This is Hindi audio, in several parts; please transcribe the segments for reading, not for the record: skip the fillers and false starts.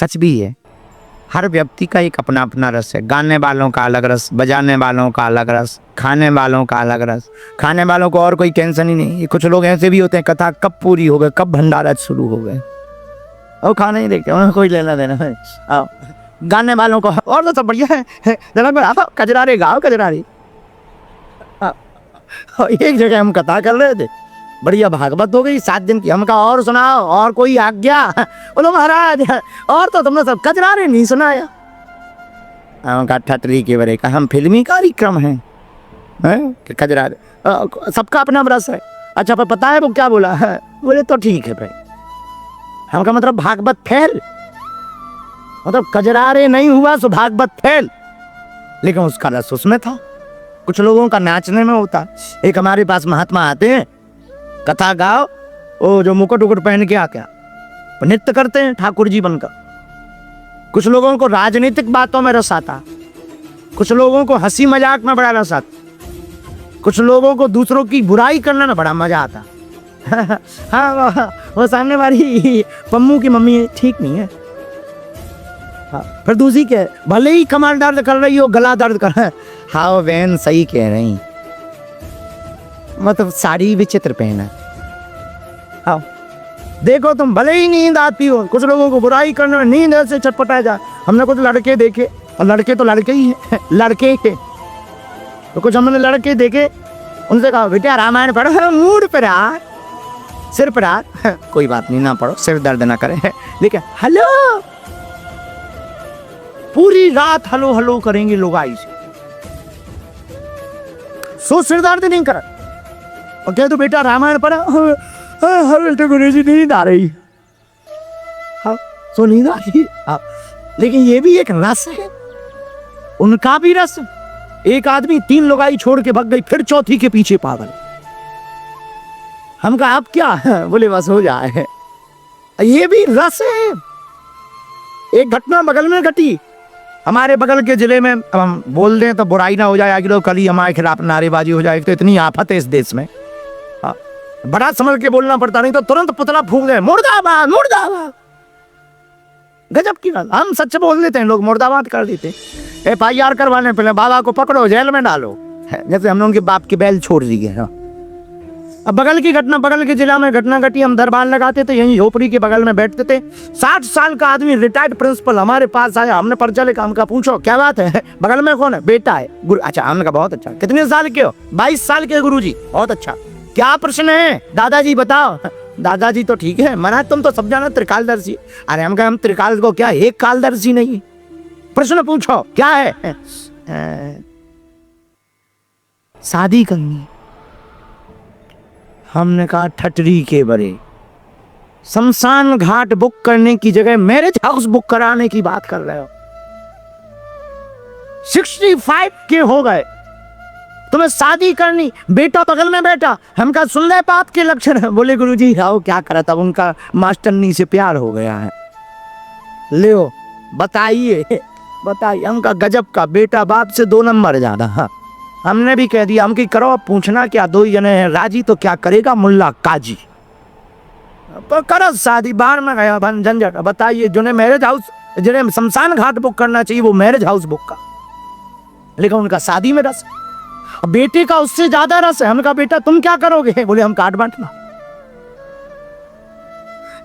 सच भी है। हर व्यक्ति का एक अपना अपना रस है। गाने वालों का अलग रस, बजाने वालों का अलग रस, खाने वालों का अलग रस। खाने वालों को और कोई टेंशन ही नहीं। कुछ लोग ऐसे भी होते हैं, कथा कब पूरी हो गए, कब भंडारा शुरू हो गए, और खाना ही देखते हैं, कोई लेना देना है। आओ गाने वालों को और तो सब बढ़िया है। जरा कजरारे गाओ, कजरारे। एक जगह हम कथा कर रहे थे, बढ़िया भागवत हो गई 7 दिन की। हम कहा और सुनाओ, और कोई आज्ञा? बोलो महाराज और तो तुमने सब कजरारे नहीं सुनाया। हम कहा ठटरी के बरे का हम फिल्मी कार्यक्रम है कि कजरारे सबका अपना रस है। अच्छा पर पता है वो क्या बोला है? बोले तो ठीक है भाई। हम का मतलब भागवत फेल, मतलब कजरारे नहीं हुआ सो भागवत फेल, लेकिन उसका रस उसमें था। कुछ लोगों का नाचने में होता। एक हमारे पास महात्मा आते हैं, कथा गाओ, वो जो मुकुट उकुट पहन के आके नृत्य करते हैं ठाकुर जी बनकर। कुछ लोगों को राजनीतिक बातों में रस आता, कुछ लोगों को हंसी मजाक में बड़ा रस आता, कुछ लोगों को दूसरों की बुराई करने में बड़ा मजा आता। हाँ वो सामने वाली पम्मू की मम्मी ठीक नहीं है। हाँ, फिर दूसरी के भले ही कमर दर्द कर रही हो, गला दर्द कर रहा है, हाँ बहन सही कह रही, मतलब साड़ी विचित्र पहना। हाँ देखो तुम भले ही नींद आती हो, कुछ लोगों को बुराई करने में नींद ऐसे छटपटाया जा। हमने कुछ लड़के देखे, और लड़के तो लड़के ही हैं, लड़के के तो कुछ हमने लड़के देखे, उनसे कहा बेटा रामायण पढ़ो, मूड पर आ, सिर पर आ। कोई बात नहीं ना पढ़ो, सिर दर्द ना करे। लेकिन हेलो पूरी रात हलो हलो करेंगे लोग आई से, सो सिर दर्द नहीं कर। और कह तो बेटा रामायण पढ़ा, हाँ बेटे गुरु जी नींद आ रही, हाँ सो नींद आ रही। हाँ लेकिन ये भी एक रस है, उनका भी रस। एक आदमी 3 लुगाई छोड़ के भाग गई, फिर चौथी के पीछे पागल। हम कहा आप क्या? बोले बस हो जाए। ये भी रस है। एक घटना बगल में घटी, हमारे बगल के जिले में। अब हम बोल दें तो बुराई ना हो जाए, आगे लोग कल ही हमारे खिलाफ नारेबाजी हो जाए, तो इतनी आफत है इस देश में। बड़ा समझ के बोलना पड़ता, नहीं तो तुरंत पुतला फूंक दे, मुर्दाबाद मुर्दाबाद। गजब की बात, हम सच बोल देते हैं, लोग मुर्दाबाद कर देते। FIR करवाने पहले बाबा को पकड़ो, जेल में डालो, जैसे हम लोगों के बाप की बैल छोड़ दी है। अब बगल की घटना, बगल के जिला में घटना घटी। हम दरबार लगाते थे, यहीं झोपड़ी के बगल में बैठते थे। 60 साल का आदमी, रिटायर्ड प्रिंसिपल हमारे पास आया। हमने पर्चा लेकर, हमका पूछो क्या बात है? बगल में कौन है? बेटा है। गुरु अच्छा, हमने कहा बहुत अच्छा। कितने साल के हो? 22 साल के गुरुजी। बहुत अच्छा, क्या प्रश्न है? दादाजी बताओ। दादाजी तो ठीक है, मना तुम तो सब जाना त्रिकालदर्शी। अरे हम कहा हम त्रिकाल को क्या एक कालदर्शी नहीं, प्रश्न पूछो क्या है? शादी करनी। हमने कहा ठटरी के बरे, शमशान घाट बुक करने की जगह मैरिज हाउस बुक कराने की बात कर रहे हो। 65 के हो गए, तुम्हें शादी करनी, बेटा बगल में बैठा। हम कहा सुन ले बात के लक्षण। बोले गुरुजी आओ क्या करा, तब उनका मास्टरनी से प्यार हो गया है। ले बताइए बताइए। हमका गजब का, बेटा बाप से 2 नंबर ज्यादा। हाँ हमने भी कह दिया, हम की करो अब पूछना क्या, 2 ही जने हैं राजी तो क्या करेगा मुल्ला काजी। करो शादी, बाहर में गया झंझट। बताइए जिन्हें मैरिज हाउस, जिन्हें शमशान घाट बुक करना चाहिए वो मैरिज हाउस बुक का, लेकिन उनका शादी में रस। बेटे का उससे ज्यादा रस है। हम कहा बेटा तुम क्या करोगे? बोले हम काट बांटना।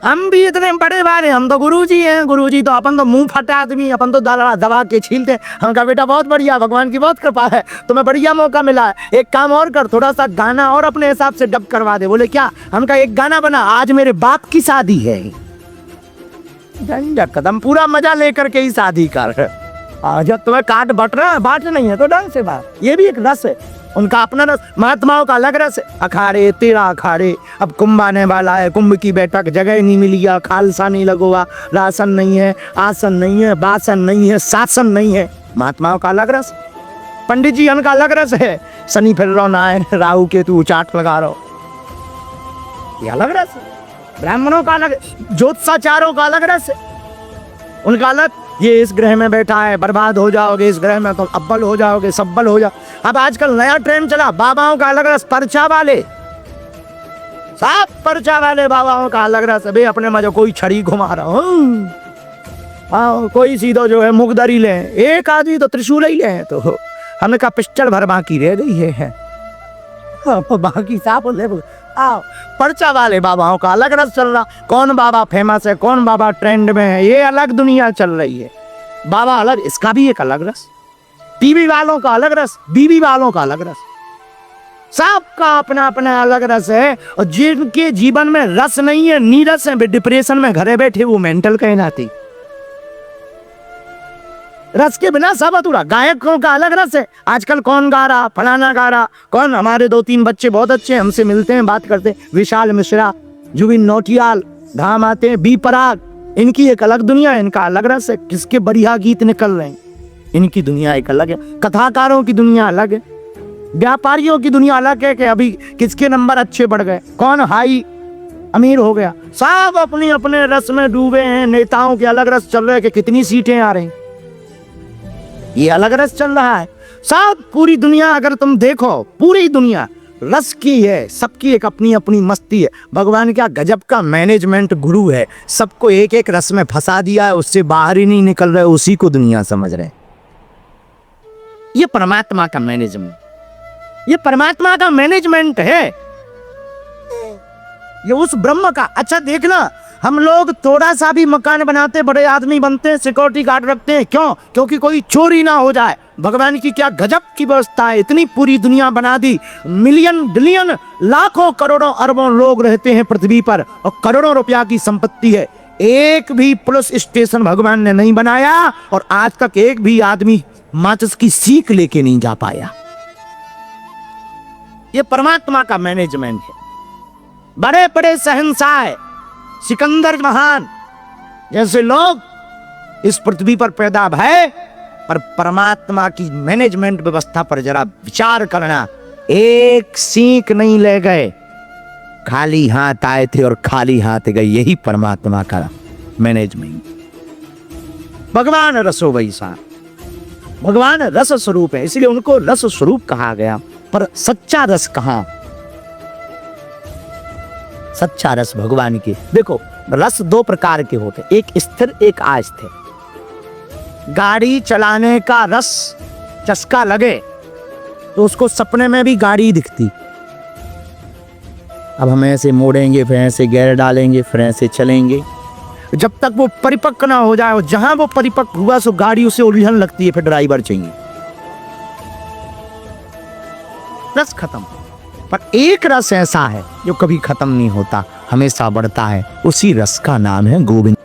हम भी इतने बड़े बारे, हम तो गुरुजी हैं। गुरुजी तो अपन तो मुंह फटा आदमी, अपन तो दबा के छीलते। हम कहा बेटा बहुत बढ़िया, भगवान की बहुत कृपा है, तुम्हें बढ़िया मौका मिला है। एक काम और कर, थोड़ा सा गाना और अपने हिसाब से डब करवा दे। बोले क्या? हम कहा एक गाना बना, आज मेरे बाप की शादी है। झंझट कदम, पूरा मजा लेकर के ही शादी कर। जब तुम्हें काट बट रहा है, बांट नहीं है तो ढंग से बात। ये भी एक रस है, उनका अपना रस। महात्माओं का अलग रस है। अखाड़े 13 अखाड़े, अब कुंभ आने वाला है, कुंभ की बैठक, जगह नहीं मिली, खालसा नहीं लगोगा, राशन नहीं है, आसन नहीं है, बासन नहीं है, शासन नहीं है। महात्माओं का अलग रस। पंडित जी उनका अलग रस है। शनि फिर रहो ना, राहु केतु चाट लगा रहो, ये अलग रस है। ब्राह्मणों का अलग, ज्योतिषाचार्यों का अलग रस है, उनका अलग। ये इस ग्रह में बैठा है, बर्बाद हो जाओगे, इस ग्रह में तो अव्वल हो जाओगे, सब्बल हो जाओ। अब आजकल नया ट्रेंड चला, बाबाओं का अलग रस, पर्चा वाले, सब पर्चा वाले बाबाओं का अलग रस। अबे अपने में जो कोई छड़ी घुमा रहा हो, हाँ कोई सीधो जो है मुगदरी ले, एक आदमी तो त्रिशूल ही ले, तो हमने कहा पिस्टल भर बाकी रह गई है। बाकी साहब ले आओ, पर्चा वाले बाबाओं का अलग रस चल रहा, कौन बाबा फेमस है, कौन बाबा ट्रेंड में है, ये अलग दुनिया चल रही है। बाबा अलग, इसका भी एक अलग रस, टीवी वालों का अलग रस, बीवी वालों का अलग रस, सबका अपना अपना अलग रस है। और जिनके जीवन में रस नहीं है, नीरस है, डिप्रेशन में घरे बैठे, वो मेंटल कहलाती। रस के बिना सब अधूरा। गायकों का अलग रस है, आजकल कौन गा रहा, फलाना गा रहा, कौन, हमारे 2-3 बच्चे बहुत अच्छे हमसे मिलते हैं, बात करते हैं, विशाल मिश्रा, जुबिन नौटियाल, धाम आते हैं, बी पराग, इनकी एक अलग दुनिया है, इनका अलग रस है, किसके बढ़िया गीत निकल रहे हैं, इनकी दुनिया एक अलग है। कथाकारों की दुनिया अलग है, व्यापारियों की दुनिया अलग है कि अभी किसके नंबर अच्छे बढ़ गए, कौन हाई अमीर हो गया, सब अपने अपने रस में डूबे हैं। नेताओं के अलग रस चल रहे हैं कि कितनी सीटें आ रही, ये अलग रस चल रहा है। सब पूरी दुनिया अगर तुम देखो, पूरी दुनिया रस की है, सबकी एक अपनी अपनी मस्ती है। भगवान क्या गजब का मैनेजमेंट गुरु है, सबको एक एक रस में फंसा दिया है, उससे बाहर ही नहीं निकल रहे, उसी को दुनिया समझ रहे। ये परमात्मा का मैनेजमेंट, ये परमात्मा का मैनेजमेंट है, ये उस ब्रह्म का। अच्छा देखना, हम लोग थोड़ा सा भी मकान बनाते, बड़े आदमी बनते हैं, सिक्योरिटी गार्ड रखते हैं, क्यों? क्योंकि कोई चोरी ना हो जाए। भगवान की क्या गजब की व्यवस्था है, इतनी पूरी दुनिया बना दी, मिलियन बिलियन लाखों करोड़ों अरबों लोग रहते हैं पृथ्वी पर, और करोड़ों रुपया की संपत्ति है। एक भी पुलिस स्टेशन भगवान ने नहीं बनाया, और आज तक एक भी आदमी माचिस की सीख लेके नहीं जा पाया। ये परमात्मा का मैनेजमेंट है। बड़े बड़े शहंशाह, सिकंदर महान जैसे लोग इस पृथ्वी पर पैदा भय, पर परमात्मा की मैनेजमेंट व्यवस्था पर जरा विचार करना। एक सीख नहीं ले गए, खाली हाथ आए थे और खाली हाथ गए, यही परमात्मा का मैनेजमेंट। भगवान रसो वैसा, भगवान रस स्वरूप है, इसलिए उनको रस स्वरूप कहा गया। पर सच्चा रस कहां? सच्चा रस भगवान के, देखो रस 2 प्रकार के होते, एक स्थिर एक अस्थिर। गाड़ी चलाने का रस चस्का लगे तो उसको सपने में भी गाड़ी दिखती। अब हम ऐसे मोड़ेंगे, फिर ऐसे गियर डालेंगे, फिर ऐसे चलेंगे, जब तक वो परिपक्व ना हो जाए। और जहां वो परिपक्व हुआ सो गाड़ी उसे उलझन लगती है, फिर ड्राइवर चाहिए, रस खत्म। पर एक रस ऐसा है जो कभी खत्म नहीं होता, हमेशा बढ़ता है, उसी रस का नाम है गोविंद।